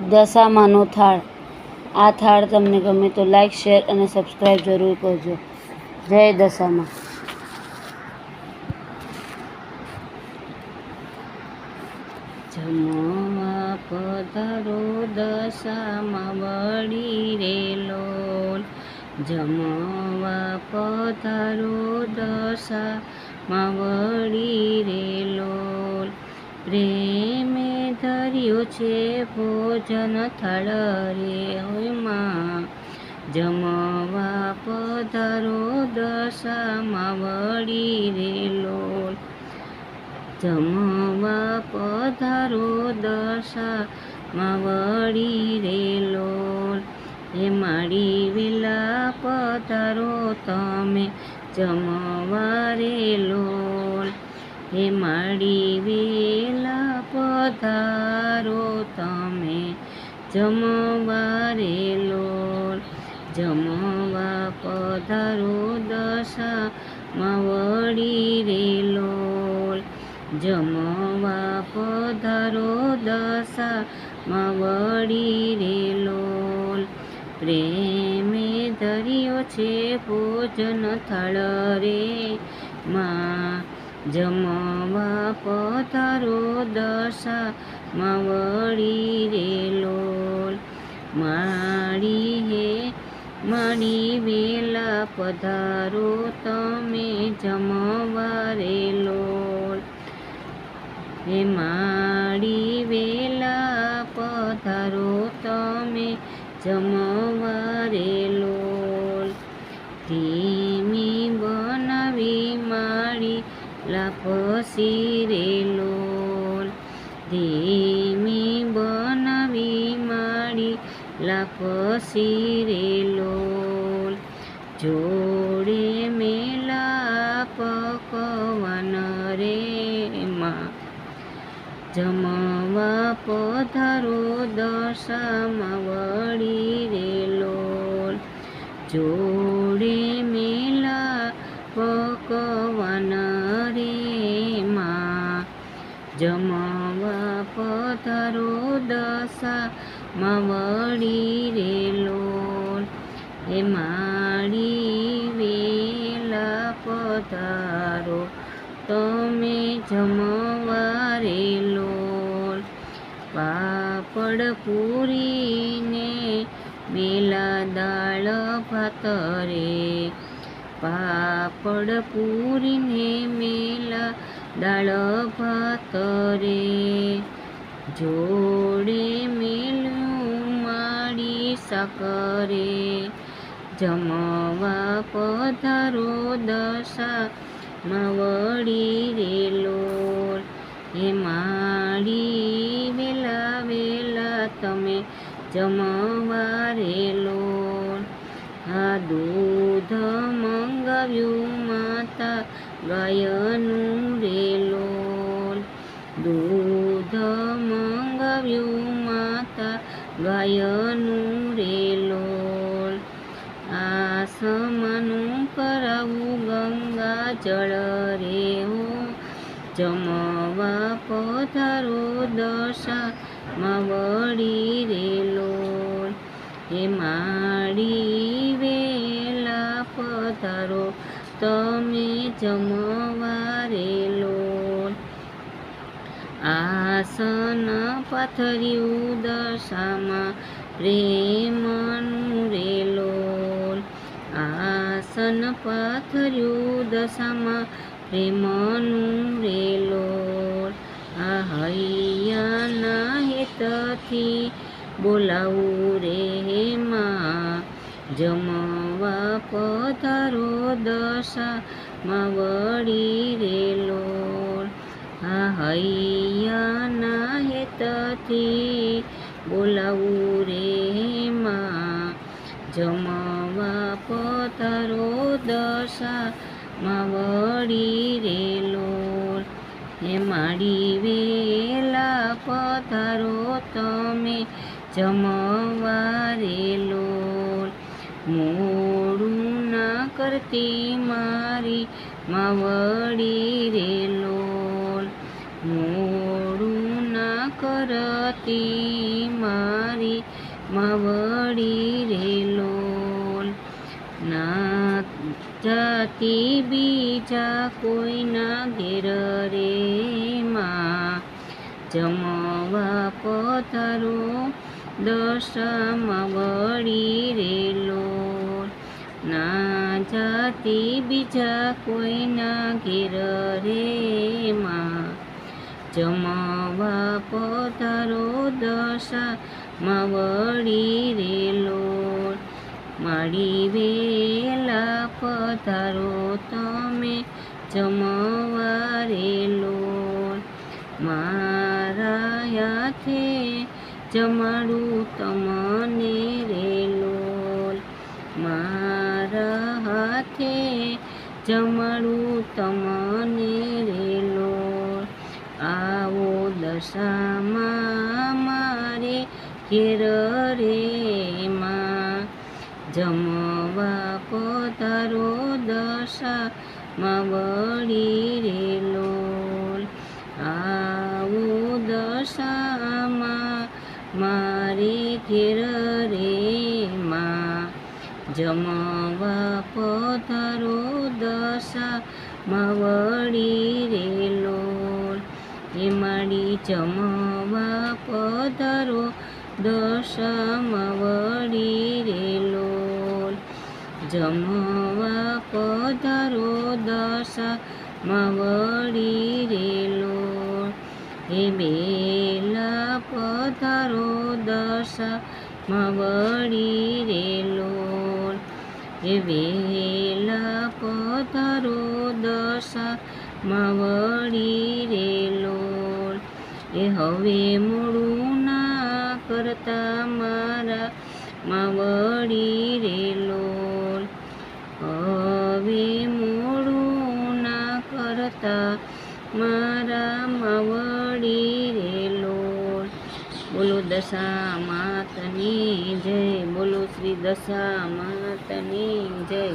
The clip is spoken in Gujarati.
દશામાનો થાળ. આ થાળ તમને ગમે તો લાઈક, શેર અને સબસ્ક્રાઈબ જરૂર કરજો. જય દશામાં. જમવા પધારો દશામાં વળી રે લોલ. જમવા પધારો દશામાં વળી રે લોલ. પ્રેમે ધર્યો છે ભોજન થાળ રે હોય માં. જમવા પધારો દશામાં વળી રે લોલ. જમવા પધારો દશામાં વળી રે લોલ. હે માડી વેલા પધારો તમે જમવા રે લોલ. હે માડી વેલા પધારો તમે જમવા રે લોલ. જમવા પધારો દશામાં વળી રે લોલ. જમવા પધારો દશામાં વળી રે લોલ. પ્રેમે ધર્યો છે ભોજન થાળ રે માં. જમવા પધારો દશામાં વળી રે લોલ. માડી હે માડી વેલા પધારો તમે જમવા રે લોલ. હે માડી વેલા પધારો તમે જમવા રે લોલ. ધીમી બનાવી માડી લાપસી રે લોલ. ધીમી બનાવી માડી લાપસી રે લોલ. જોડે મેલા પકવાન રે માં. જમવા પધારો દશામાં વળી રે લોલ. જોડે મેલા પકવાન રે માં. જમવા પધારો દશામાં વળી રે લોલ. હે માડી વેલા પધારો તમે જમવા રે લોલ. પાપડ પૂરીને મેલા દાળ ભાત રે. પાપડ પૂરીને મેલા દાળ ભાત રે. જોડે મેલું માડી શાક રે. જમવા પધારો દશામાં વળી રે લોલ. હે માડી વેલા વેલા તમે જમવા રે લોલ. આ દૂધ મંગાવ્યું માતા ગાયનું રે લોલ. દૂધ મંગાવ્યું માતા ગાયનું રે લોલ. આસમાનું કરાવું ગંગા જળ રે હો. જમવા પધારો દશામાં વળી રે લોલ. હે માડી વેલા પધારો તમે જમવા રે લોલ. આસન પાથર્યું દશામાં પ્રેમનું રે લોલ. આસન પાથર્યું દશામાં પ્રેમનું રે લોલ. આ હૈયાના હેતથી બોલાવું રે માં. જમવા પધારો દશામાં વળી રે લોલ. આ હૈયાના હેતથી બોલાવું રે માં. જમવા પધારો દશામાં વળી રે લોલ. હે માડી વેલા પધારો તમે જમવા રે લોલ. મોડું ના કરતી મારી માવડી રે લોલ. મોડું ના કર કરતી મારી માવડી રે લોલ. ના જાતી બીજા કોઈના ઘેર રે માં, જમવા પધારો દશામાં વળી રે લોલ. ના જાતી બીજા કોઈના ઘેર રે માં, જમવા પધારો દશામાં વળી રે લોલ. માડી વેલા પધારો તમે જમવા રે લોલ. મારા હાથે જમાડું તમને રે લોલ. મારા હાથે જમાડું તમને રે લોલ. આવો દશામાં મારે ઘેર રે માં, જમવા પધારો દશામાં વળી રે લોલ. આવો દશામાં મારે ઘેર રે માં, જમવા પધારો દશામાં વળી રે લોલ. એ માડી જમવા પધારો દશામાં વળી રે લોલ. જમવા પધારો દશામાં વળી રે લોલ. એ બેલા પધારો દશામાં વળી રે લોલ. એ વેલા પધારો દશામાં વળી રે લોલ. એ હવે મોડું ના કરતા મારા માવડી રે લોલ. હવે મોડું ના કરતા મારા માવડી રે લોલ. બોલો દશા માતની જય, બોલો શ્રી દશા માતની જય.